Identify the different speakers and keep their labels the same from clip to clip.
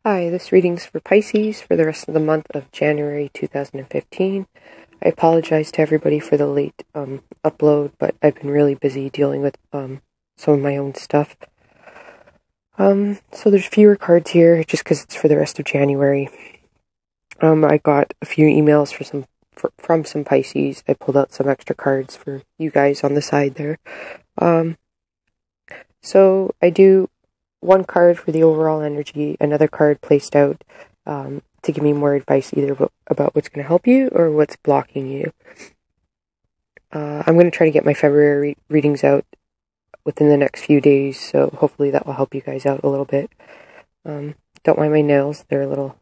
Speaker 1: Hi, this reading's for Pisces for the rest of the month of January 2015. I apologize to everybody for the late upload, but I've been really busy dealing with some of my own stuff. So there's fewer cards here just because it's for the rest of January. I got a few emails from some Pisces. I pulled out some extra cards for you guys on the side there. So I do one card for the overall energy, another card placed out to give me more advice either about what's going to help you or what's blocking you. I'm going to try to get my February readings out within the next few days, so hopefully that will help you guys out a little bit. Don't mind my nails, they're a little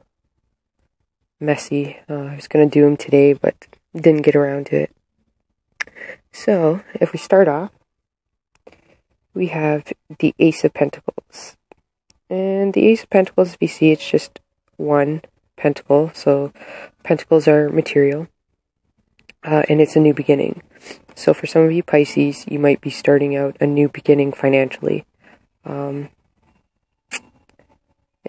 Speaker 1: messy. I was going to do them today, but didn't get around to it. So, if we start off, we have the Ace of Pentacles. And the Ace of Pentacles, if you see, it's just one pentacle. So pentacles are material. And it's a new beginning. So for some of you Pisces, you might be starting out a new beginning financially. In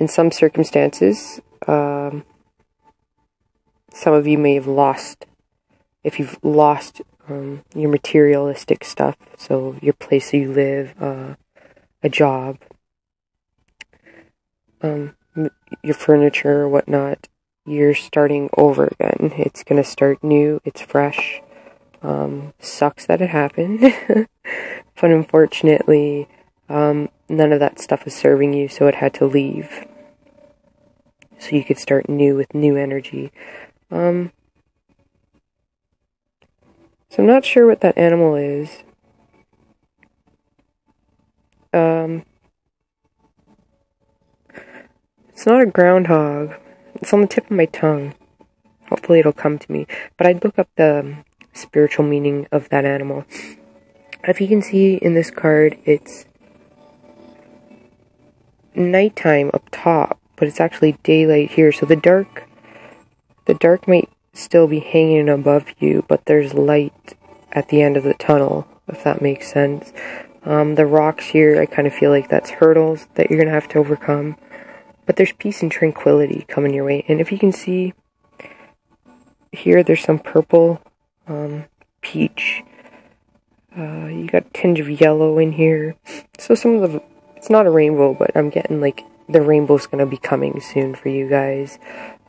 Speaker 1: some circumstances, some of you may have lost, if you've lost your materialistic stuff, so your place that you live, a job, your furniture or whatnot, you're starting over again. It's going to start new, it's fresh. Sucks that it happened, but unfortunately, none of that stuff is serving you, so it had to leave. So you could start new with new energy. So I'm not sure what that animal is. It's not a groundhog. It's on the tip of my tongue. Hopefully it'll come to me. But I'd look up the spiritual meaning of that animal. If you can see in this card, it's nighttime up top, but it's actually daylight here. So the dark might still be hanging above you, but there's light at the end of the tunnel, if that makes sense. The rocks here, I kind of feel like that's hurdles that you're going to have to overcome. But there's peace and tranquility coming your way. And if you can see here, there's some purple, peach. You got a tinge of yellow in here. So some of it's not a rainbow, but I'm getting like the rainbow's going to be coming soon for you guys.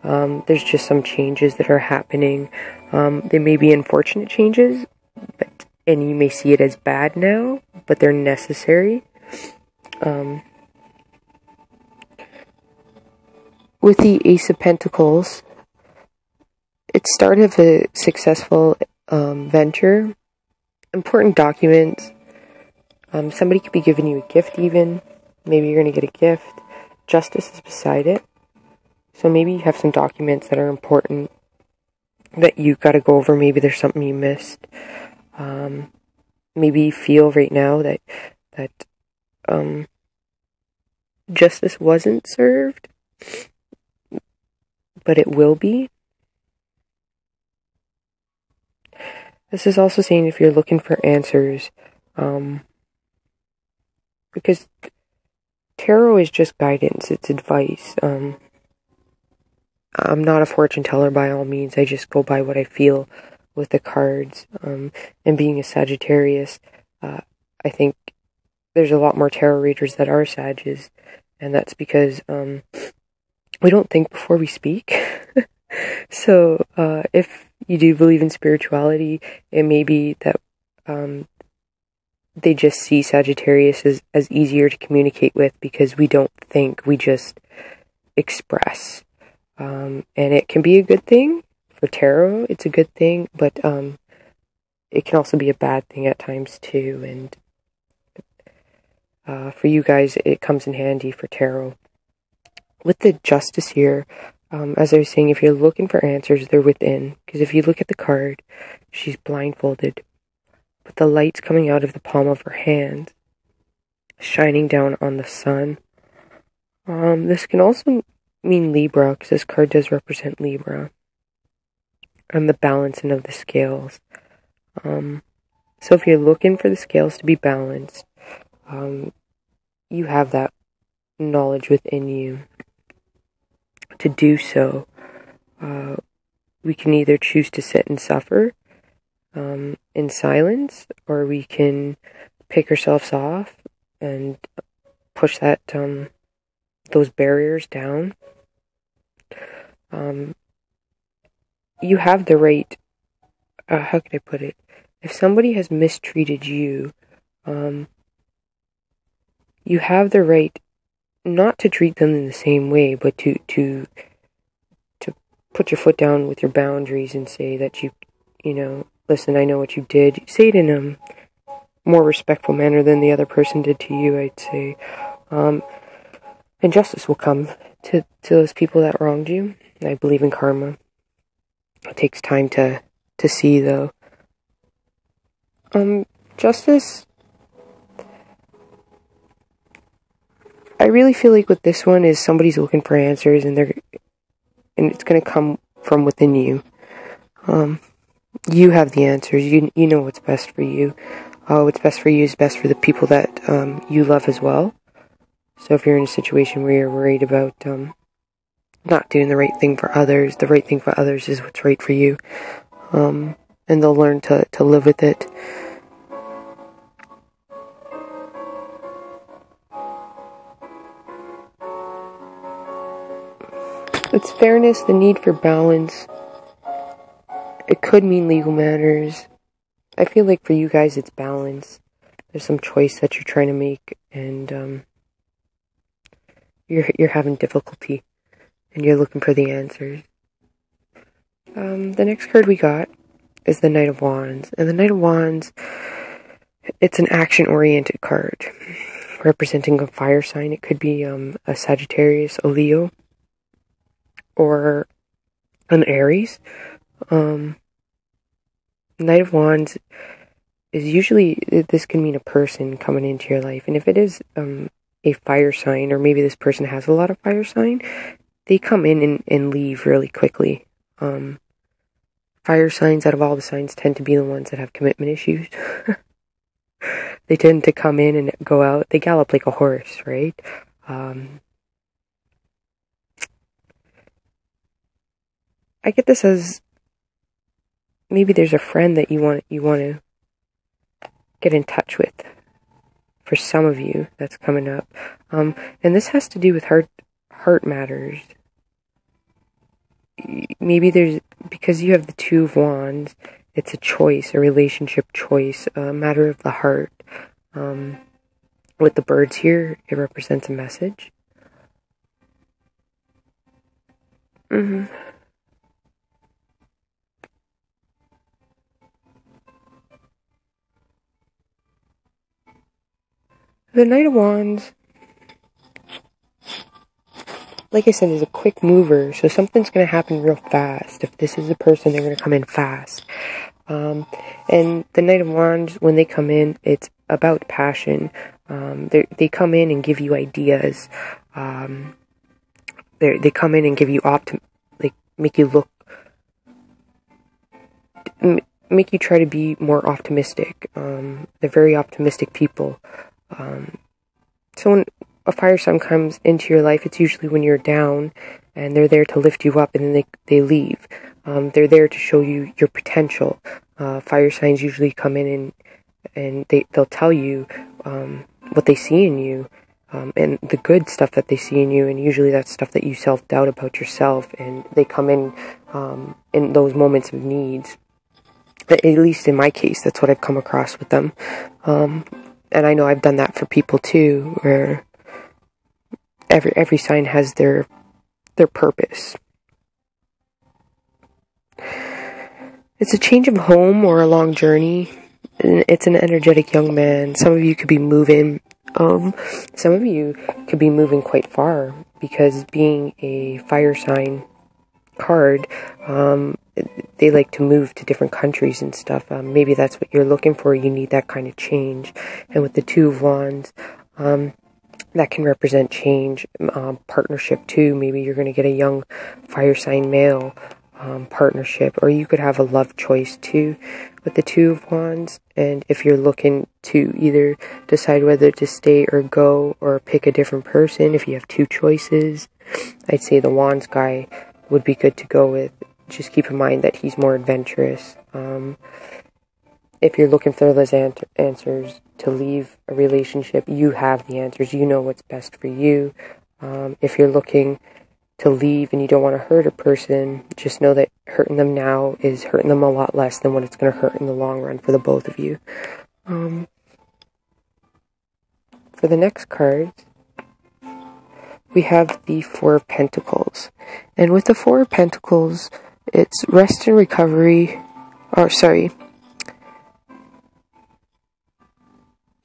Speaker 1: There's just some changes that are happening. They may be unfortunate changes, and you may see it as bad now, but they're necessary. With the Ace of Pentacles, it's start of a successful venture, important documents. Somebody could be giving you a gift even. Maybe you're going to get a gift. Justice is beside it. So maybe you have some documents that are important that you got to go over. Maybe there's something you missed. Maybe you feel right now that justice wasn't served, but it will be. This is also saying if you're looking for answers, because tarot is just guidance, it's advice. I'm not a fortune teller by all means, I just go by what I feel with the cards. And being a Sagittarius, I think there's a lot more tarot readers that are Sages, and that's because we don't think before we speak. So if you do believe in spirituality, it may be that they just see Sagittarius as easier to communicate with because we don't think, we just express. And it can be a good thing. For tarot, it's a good thing, but it can also be a bad thing at times too. And for you guys, it comes in handy for tarot. With the Justice here, as I was saying, if you're looking for answers, they're within. Because if you look at the card, she's blindfolded, but the light's coming out of the palm of her hand, shining down on the sun. This can also mean Libra, because this card does represent Libra, and the balancing of the scales. So if you're looking for the scales to be balanced, you have that knowledge within you. to do so. We can either choose to sit and suffer in silence, or we can pick ourselves off and push that those barriers down. You have the right, how can I put it? If somebody has mistreated you, you have the right not to treat them in the same way, but to put your foot down with your boundaries and say that you know, listen, I know what you did. Say it in a more respectful manner than the other person did to you, I'd say. And justice will come to those people that wronged you. I believe in karma. It takes time to see, though. Justice, I really feel like with this one is somebody's looking for answers, and it's going to come from within you. You have the answers. You know what's best for you. What's best for you is best for the people that you love as well. So if you're in a situation where you're worried about not doing the right thing for others, the right thing for others is what's right for you. And they'll learn to live with it. It's fairness, the need for balance. It could mean legal matters. I feel like for you guys it's balance. There's some choice that you're trying to make, and you're having difficulty, and you're looking for the answers. The next card we got is the Knight of Wands. And the Knight of Wands, it's an action-oriented card, representing a fire sign. It could be a Sagittarius, a Leo, or an Aries. Knight of Wands is usually, this can mean a person coming into your life. And if it is a fire sign, or maybe this person has a lot of fire sign, they come in and leave really quickly. Fire signs, out of all the signs, tend to be the ones that have commitment issues. They tend to come in and go out. They gallop like a horse, right? I get this as maybe there's a friend that you want to get in touch with. For some of you, that's coming up. And this has to do with heart matters. Maybe because you have the Two of Wands, it's a choice, a relationship choice, a matter of the heart. With the birds here, it represents a message. The Knight of Wands, like I said, is a quick mover, so something's going to happen real fast. If this is a person, they're going to come in fast. And the Knight of Wands, when they come in, it's about passion. They come in and give you ideas. They come in and give you make you try to be more optimistic. They're very optimistic people. So when a fire sign comes into your life, it's usually when you're down, and they're there to lift you up, and then they leave. They're there to show you your potential. Fire signs usually come in and they'll tell you what they see in you, and the good stuff that they see in you, and usually that's stuff that you self-doubt about yourself, and they come in those moments of needs. At least in my case, that's what I've come across with them. And I know I've done that for people too, where every sign has their purpose. It's a change of home or a long journey. It's an energetic young man. Some of you could be moving. Some of you could be moving quite far, because being a fire sign card, they like to move to different countries and stuff. Maybe that's what you're looking for. You need that kind of change. And with the Two of Wands, that can represent change, partnership too. Maybe you're going to get a young fire sign male partnership, or you could have a love choice too with the Two of Wands. And if you're looking to either decide whether to stay or go, or pick a different person, if you have two choices, I'd say the Wands guy would be good to go with. Just keep in mind that he's more adventurous. If you're looking for those answers to leave a relationship, you have the answers. You know what's best for you. If you're looking to leave and you don't want to hurt a person, just know that hurting them now is hurting them a lot less than what it's going to hurt in the long run for the both of you. For the next cards, we have the Four of Pentacles. And with the Four of Pentacles, it's rest and recovery.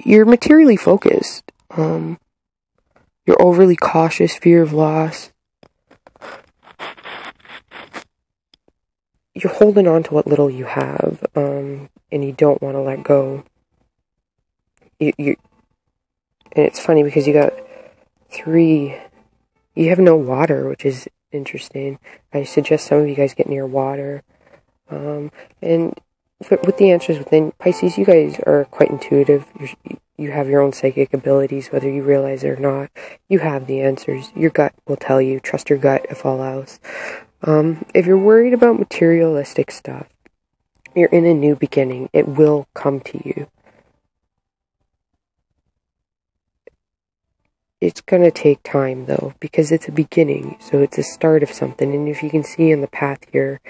Speaker 1: You're materially focused. You're overly cautious, fear of loss. You're holding on to what little you have, and you don't want to let go. And it's funny because you got 3. You have no water, which is interesting. I suggest some of you guys get near water. And with the answers within Pisces, you guys are quite intuitive. You have your own psychic abilities, whether you realize it or not. You have the answers. Your gut will tell you. Trust your gut, if all else. If you're worried about materialistic stuff, you're in a new beginning. It will come to you. It's going to take time, though, because it's a beginning. So it's a start of something. And if you can see in the path here,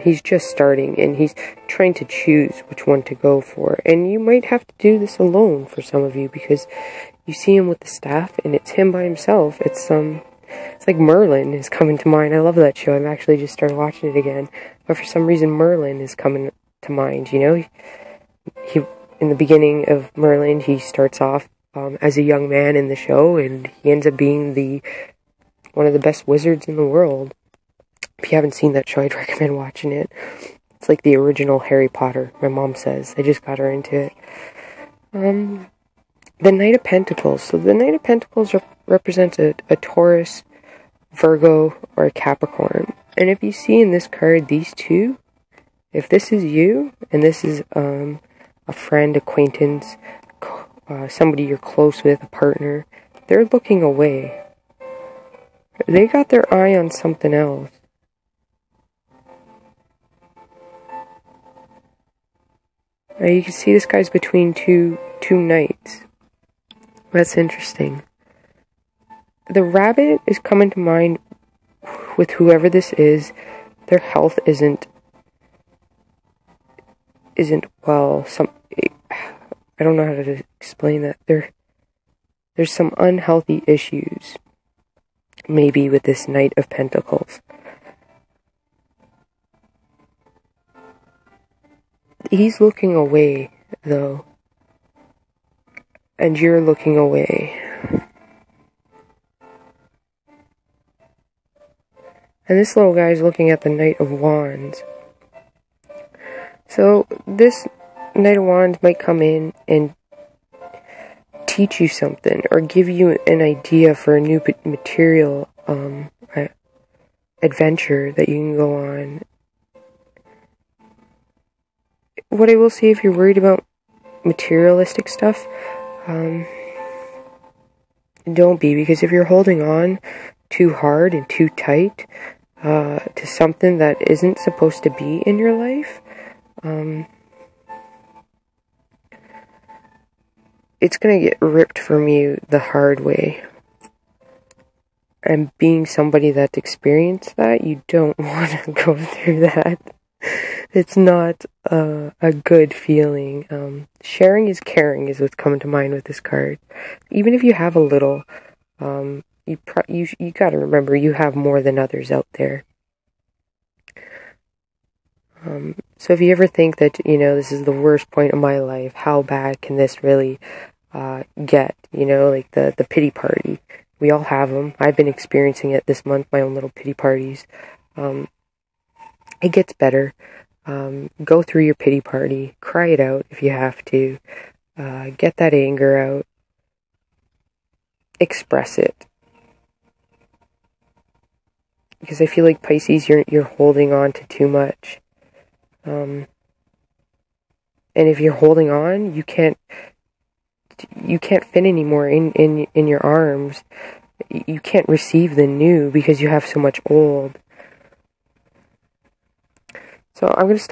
Speaker 1: he's just starting, and he's trying to choose which one to go for. And you might have to do this alone for some of you, because you see him with the staff, and it's him by himself. It's like Merlin is coming to mind. I love that show. I've actually just started watching it again. But for some reason, Merlin is coming to mind, you know? He in the beginning of Merlin, he starts off as a young man in the show, and he ends up being one of the best wizards in the world. If you haven't seen that show, I'd recommend watching it. It's like the original Harry Potter, my mom says. I just got her into it. The Knight of Pentacles. So the Knight of Pentacles represents a Taurus, Virgo, or a Capricorn. And if you see in this card these two, if this is you, and this is a friend, acquaintance, somebody you're close with, a partner, they're looking away. They got their eye on something else. Now you can see this guy's between two knights. That's interesting. The rabbit is coming to mind with whoever this is. Their health isn't well. I don't know how to explain that. There's some unhealthy issues, maybe, with this Knight of Pentacles. He's looking away, though. And you're looking away. And this little guy is looking at the Knight of Wands. So this Knight of Wands might come in and teach you something, or give you an idea for a new material adventure that you can go on. What I will say, if you're worried about materialistic stuff, don't be, because if you're holding on too hard and too tight to something that isn't supposed to be in your life, it's going to get ripped from you the hard way. And being somebody that's experienced that, you don't want to go through that. It's not a good feeling. Sharing is caring is what's coming to mind with this card. Even if you have a little, you got to remember you have more than others out there. So if you ever think that, this is the worst point of my life, how bad can this really get? Like the pity party. We all have them. I've been experiencing it this month, my own little pity parties. It gets better. Go through your pity party. Cry it out if you have to. Get that anger out. Express it. Because I feel like Pisces, you're holding on to too much. And if you're holding on, you can't fit anymore in your arms. you can't receive the new because you have so much old. So I'm going to stop